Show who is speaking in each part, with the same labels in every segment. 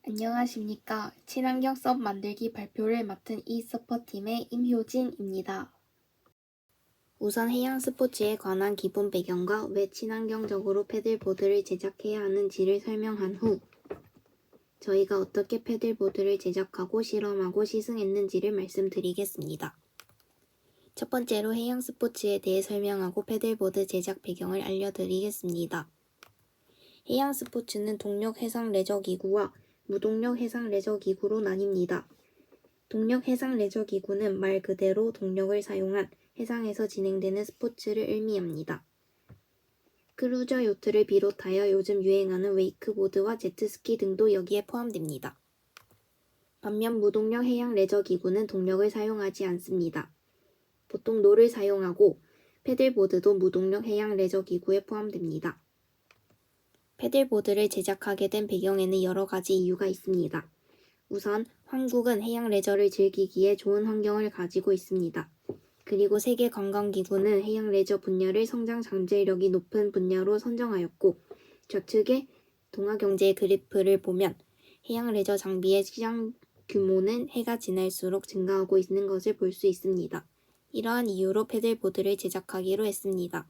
Speaker 1: 안녕하십니까. 친환경 섭 만들기 발표를 맡은 e서퍼팀의 임효진입니다. 우선 해양 스포츠에 관한 기본 배경과 왜 친환경적으로 패들보드를 제작해야 하는지를 설명한 후 저희가 어떻게 패들보드를 제작하고 실험하고 시승했는지를 말씀드리겠습니다. 첫 번째로 해양 스포츠에 대해 설명하고 패들보드 제작 배경을 알려드리겠습니다. 해양 스포츠는 동력 해상 레저 기구와 무동력 해상 레저 기구로 나뉩니다. 동력 해상 레저 기구는 말 그대로 동력을 사용한 해상에서 진행되는 스포츠를 의미합니다. 크루저 요트를 비롯하여 요즘 유행하는 웨이크보드와 제트스키 등도 여기에 포함됩니다. 반면 무동력 해양 레저 기구는 동력을 사용하지 않습니다. 보통 노를 사용하고 패들보드도 무동력 해양 레저 기구에 포함됩니다. 패들보드를 제작하게 된 배경에는 여러 가지 이유가 있습니다. 우선 한국은 해양 레저를 즐기기에 좋은 환경을 가지고 있습니다. 그리고 세계관광기구는 해양 레저 분야를 성장 잠재력이 높은 분야로 선정하였고 좌측의 동아경제 그래프를 보면 해양 레저 장비의 시장 규모는 해가 지날수록 증가하고 있는 것을 볼 수 있습니다. 이러한 이유로 패들보드를 제작하기로 했습니다.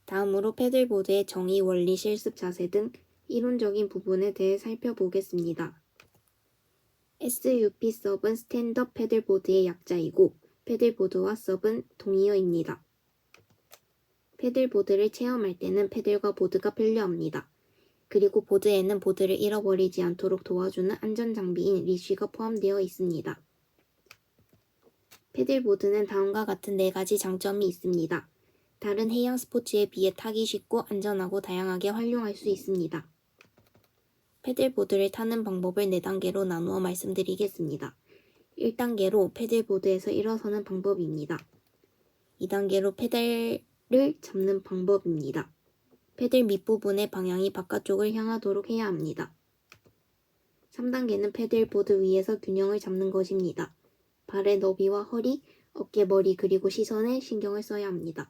Speaker 1: 다음으로 패들보드의 정의, 원리, 실습 자세 등 이론적인 부분에 대해 살펴보겠습니다. SUP 섭은 스탠드업 패들보드의 약자이고 패들보드와 섭은 동의어입니다. 패들보드를 체험할 때는 패들과 보드가 필요합니다. 그리고 보드에는 보드를 잃어버리지 않도록 도와주는 안전장비인 리쉬가 포함되어 있습니다. 패들보드는 다음과 같은 4가지 장점이 있습니다. 다른 해양 스포츠에 비해 타기 쉽고 안전하고 다양하게 활용할 수 있습니다. 패들보드를 타는 방법을 4단계로 나누어 말씀드리겠습니다. 1단계로 패들보드에서 일어서는 방법입니다. 2단계로 페달을 잡는 방법입니다. 페달 밑부분의 방향이 바깥쪽을 향하도록 해야 합니다. 3단계는 패들보드 위에서 균형을 잡는 것입니다. 발의 너비와 허리, 어깨, 머리 그리고 시선에 신경을 써야 합니다.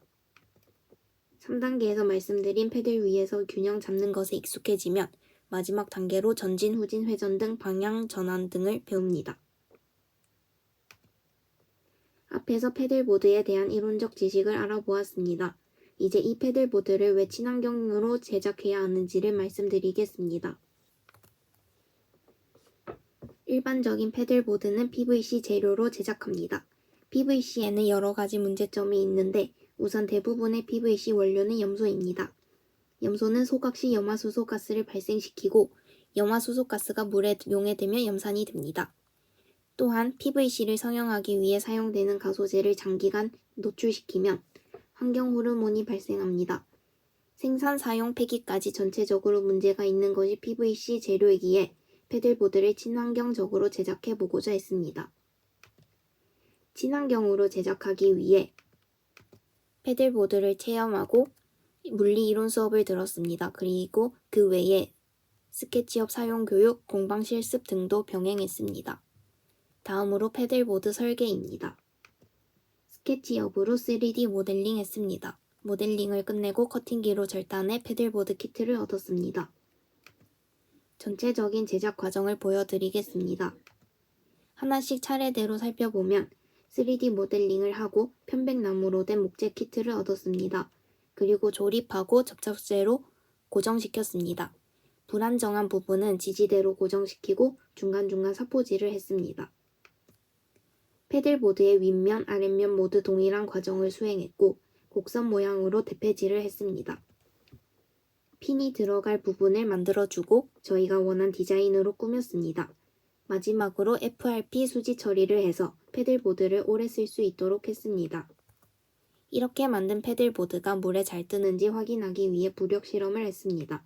Speaker 1: 3단계에서 말씀드린 패들 위에서 균형 잡는 것에 익숙해지면 마지막 단계로 전진, 후진, 회전 등 방향 전환 등을 배웁니다. 앞에서 패들보드에 대한 이론적 지식을 알아보았습니다. 이제 이 패들보드를 왜 친환경으로 제작해야 하는지를 말씀드리겠습니다. 일반적인 패들보드는 PVC 재료로 제작합니다. PVC에는 여러 가지 문제점이 있는데 우선 대부분의 PVC 원료는 염소입니다. 염소는 소각 시 염화수소가스를 발생시키고 염화수소가스가 물에 용해되면 염산이 됩니다. 또한 PVC를 성형하기 위해 사용되는 가소제를 장기간 노출시키면 환경 호르몬이 발생합니다. 생산, 사용, 폐기까지 전체적으로 문제가 있는 것이 PVC 재료이기에 패들보드를 친환경적으로 제작해보고자 했습니다. 친환경으로 제작하기 위해 패들보드를 체험하고 물리 이론 수업을 들었습니다. 그리고 그 외에 스케치업 사용 교육, 공방 실습 등도 병행했습니다. 다음으로 패들보드 설계입니다. 스케치업으로 3D 모델링 했습니다. 모델링을 끝내고 커팅기로 절단해 패들보드 키트를 얻었습니다. 전체적인 제작 과정을 보여드리겠습니다. 하나씩 차례대로 살펴보면 3D 모델링을 하고 편백나무로 된 목재 키트를 얻었습니다. 그리고 조립하고 접착제로 고정시켰습니다. 불안정한 부분은 지지대로 고정시키고 중간중간 사포질을 했습니다. 패들보드의 윗면, 아랫면 모두 동일한 과정을 수행했고 곡선 모양으로 대패질을 했습니다. 핀이 들어갈 부분을 만들어주고 저희가 원한 디자인으로 꾸몄습니다. 마지막으로 FRP 수지 처리를 해서 패들보드를 오래 쓸 수 있도록 했습니다. 이렇게 만든 패들보드가 물에 잘 뜨는지 확인하기 위해 부력 실험을 했습니다.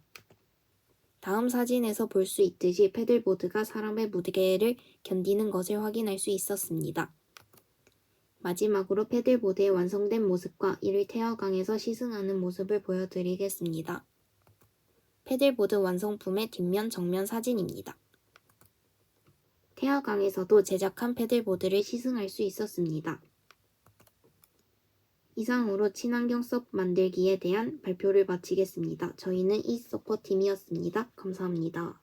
Speaker 1: 다음 사진에서 볼 수 있듯이 패들보드가 사람의 무게를 견디는 것을 확인할 수 있었습니다. 마지막으로 패들보드의 완성된 모습과 이를 태화강에서 시승하는 모습을 보여드리겠습니다. 패들보드 완성품의 뒷면, 정면 사진입니다. 태화강에서도 제작한 패들보드를 시승할 수 있었습니다. 이상으로 친환경 섭 만들기에 대한 발표를 마치겠습니다. 저희는 e서퍼팀이었습니다. 감사합니다.